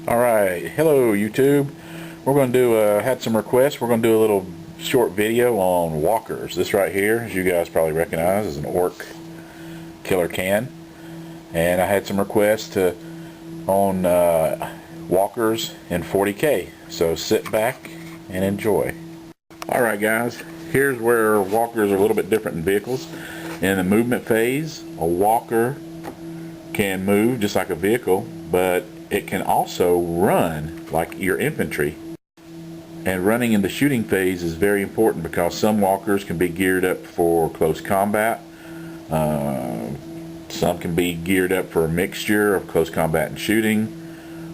Alright, hello YouTube. We're going to do, had some requests. We're going to do a little short video on walkers. This right here, as you guys probably recognize, is an Ork killer can. And I had some requests on walkers in 40K. So sit back and enjoy. Alright guys, here's where walkers are a little bit different than vehicles. In the movement phase, a walker can move just like a vehicle, but it can also run like your infantry. And running in the shooting phase is very important because some walkers can be geared up for close combat. Some can be geared up for a mixture of close combat and shooting,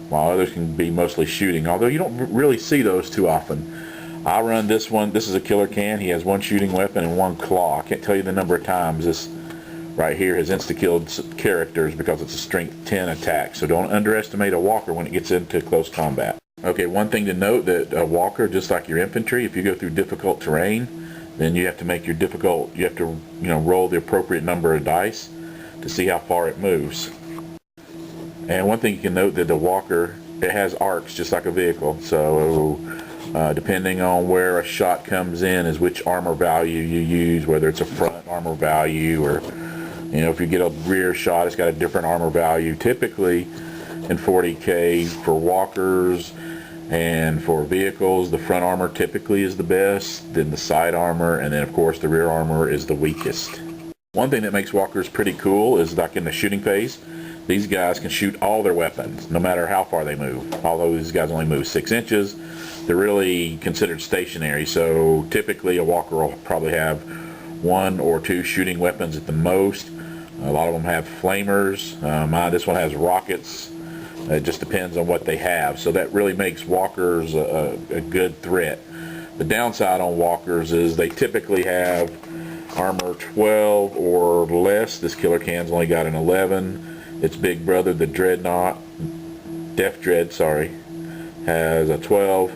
while others can be mostly shooting, although you don't really see those too often. I run this one. This is a killer can. He has one shooting weapon and one claw. I can't tell you the number of times this right here has insta-killed characters because it's a strength 10 attack. So don't underestimate a walker when it gets into close combat. Okay, one thing to note, that a walker, just like your infantry, if you go through difficult terrain, then you have to make your difficult, you have to, roll the appropriate number of dice to see how far it moves. And one thing you can note, that the walker, it has arcs just like a vehicle. So depending on where a shot comes in is which armor value you use, whether it's a front armor value or if you get a rear shot, it's got a different armor value. Typically in 40K for walkers and for vehicles, the front armor typically is the best, then the side armor, and then of course the rear armor is the weakest. One thing that makes walkers pretty cool is, like in the shooting phase, these guys can shoot all their weapons no matter how far they move. Although these guys only move 6 inches, they're really considered stationary. So typically a walker will probably have 1 or 2 shooting weapons at the most. A lot of them have flamers. This one has rockets. It just depends on what they have. So that really makes walkers a good threat. The downside on walkers is they typically have armor 12 or less. This killer can's only got an 11. Its big brother, the Dreadnought, Def Dread, sorry, has a 12.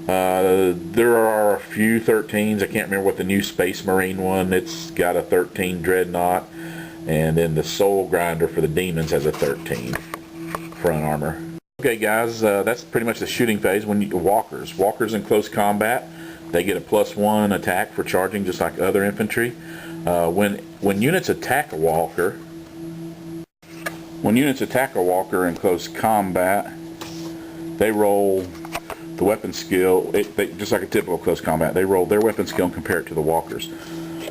There are a few 13s. I can't remember what the new Space Marine one, it's got a 13 Dreadnought. And then the Soul Grinder for the Demons has a 13 front armor. Okay guys, that's pretty much the shooting phase. When walkers in close combat, they get a +1 attack for charging just like other infantry. When units attack a walker, in close combat, they roll the weapon skill, just like a typical close combat, they roll their weapon skill and compare it to the walkers.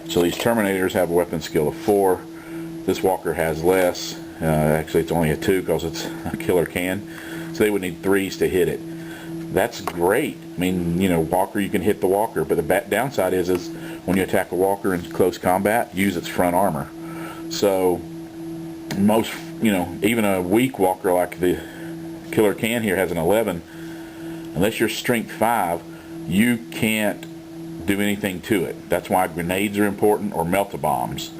So these Terminators have a weapon skill of 4. This walker has less. Actually it's only a 2 because it's a killer can. So they would need 3s to hit it. That's great. I mean, walker, you can hit the walker, but the downside is when you attack a walker in close combat, use its front armor. So most, even a weak walker like the killer can here has an 11. Unless you're strength 5, you can't do anything to it. That's why grenades are important, or melt-a-bombs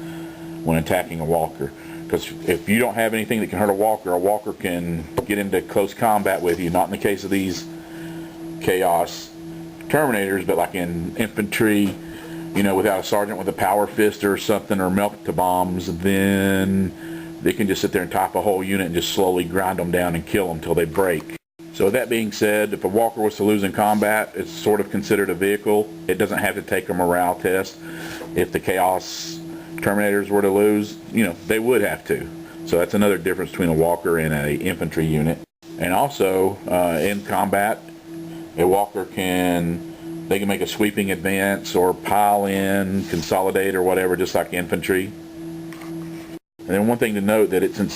when attacking a walker. Because if you don't have anything that can hurt a walker can get into close combat with you. Not in the case of these Chaos Terminators, but like in infantry, without a sergeant with a power fist or something, or melt-a-bombs, then they can just sit there and top a whole unit and just slowly grind them down and kill them until they break. So that being said, if a walker was to lose in combat, it's sort of considered a vehicle. It doesn't have to take a morale test. If the Chaos Terminators were to lose, they would have to. So that's another difference between a walker and an infantry unit. And also, in combat, a walker can make a sweeping advance or pile in, consolidate or whatever, just like infantry. And then one thing to note, that it's in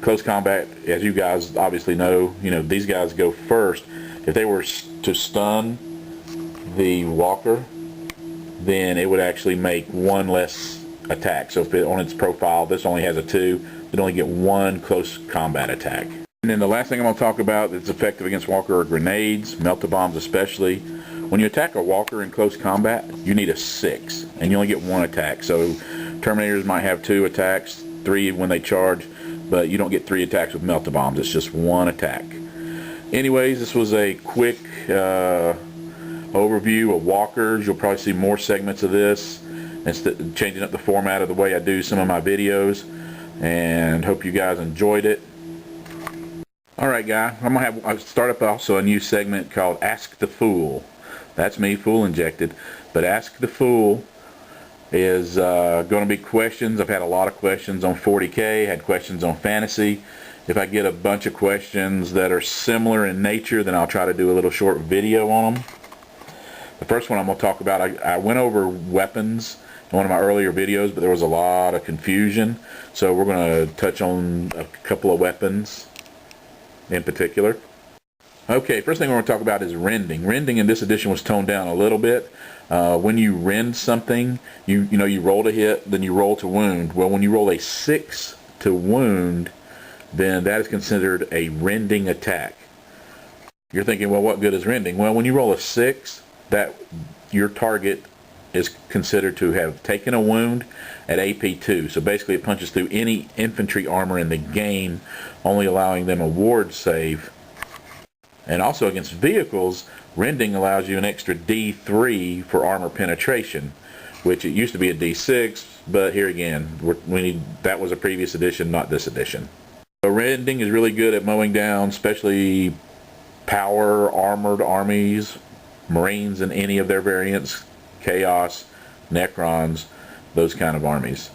close combat, as you guys obviously know, these guys go first. If they were to stun the walker, then it would actually make 1 less attack. So if on its profile, this only has a 2, it only get 1 close combat attack. And then the last thing I'm going to talk about that's effective against walker are grenades, melt-a-bombs especially. When you attack a walker in close combat, you need a 6, and you only get 1 attack. So Terminators might have 2 attacks, 3 when they charge, but you don't get 3 attacks with melt-a-bombs. It's just 1 attack. Anyways, this was a quick overview of walkers. You'll probably see more segments of this, and changing up the format of the way I do some of my videos, and hope you guys enjoyed it. Alright guy, I'll start up also a new segment called Ask the Fool. That's me, Fool Injected. But Ask the Fool is going to be questions. I've had a lot of questions on 40K, had questions on fantasy. If I get a bunch of questions that are similar in nature, then I'll try to do a little short video on them. The first one I'm going to talk about, I went over weapons in one of my earlier videos, but there was a lot of confusion. So we're going to touch on a couple of weapons in particular. Okay, first thing we're going to talk about is rending. Rending in this edition was toned down a little bit. When you rend something, you roll to hit, then you roll to wound. Well, when you roll a 6 to wound, then that is considered a rending attack. You're thinking, well, what good is rending? Well, when you roll a 6, that your target is considered to have taken a wound at AP 2. So basically it punches through any infantry armor in the game, only allowing them a ward save. And also against vehicles, rending allows you an extra D3 for armor penetration, which it used to be a D6, but here again, that was a previous edition, not this edition. So rending is really good at mowing down, especially power armored armies, Marines in any of their variants, Chaos, Necrons, those kind of armies.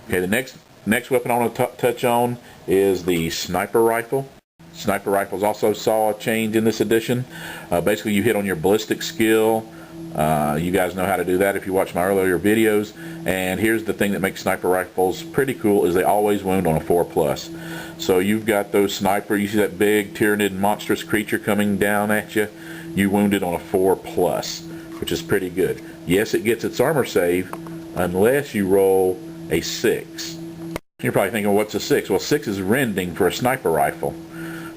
Okay, the next weapon I want to touch on is the sniper rifle. Sniper rifles also saw a change in this edition. Basically, you hit on your ballistic skill. You guys know how to do that if you watch my earlier videos. And here's the thing that makes sniper rifles pretty cool is they always wound on a 4+. So you've got those sniper, you see that big Tyranid monstrous creature coming down at you, you wounded on a 4+, which is pretty good. Yes, it gets its armor save unless you roll a 6. You're probably thinking, well, what's a 6? Well, 6 is rending for a sniper rifle.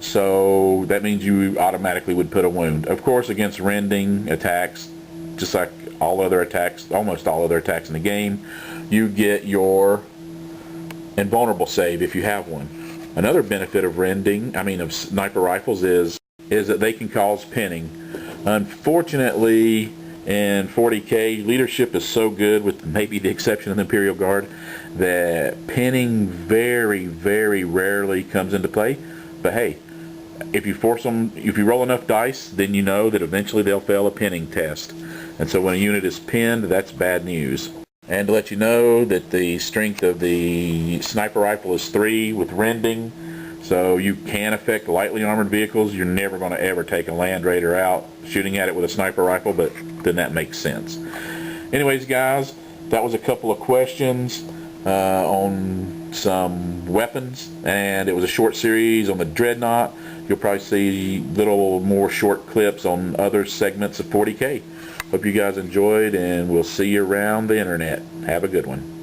So that means you automatically would put a wound. Of course, against rending attacks, just like all other attacks, almost all other attacks in the game, you get your invulnerable save if you have one. Another benefit of of sniper rifles is that they can cause pinning. Unfortunately, in 40K, leadership is so good, with maybe the exception of the Imperial Guard, that pinning very, very rarely comes into play. But hey, if you roll enough dice, then you know that eventually they'll fail a pinning test. And so when a unit is pinned, that's bad news. And to let you know that the strength of the sniper rifle is 3 with rending, so you can affect lightly armored vehicles. You're never going to ever take a Land Raider out shooting at it with a sniper rifle, but then that makes sense. Anyways, guys, that was a couple of questions on some weapons, and it was a short series on the Dreadnought. You'll probably see little more short clips on other segments of 40K. Hope you guys enjoyed, and we'll see you around the internet. Have a good one.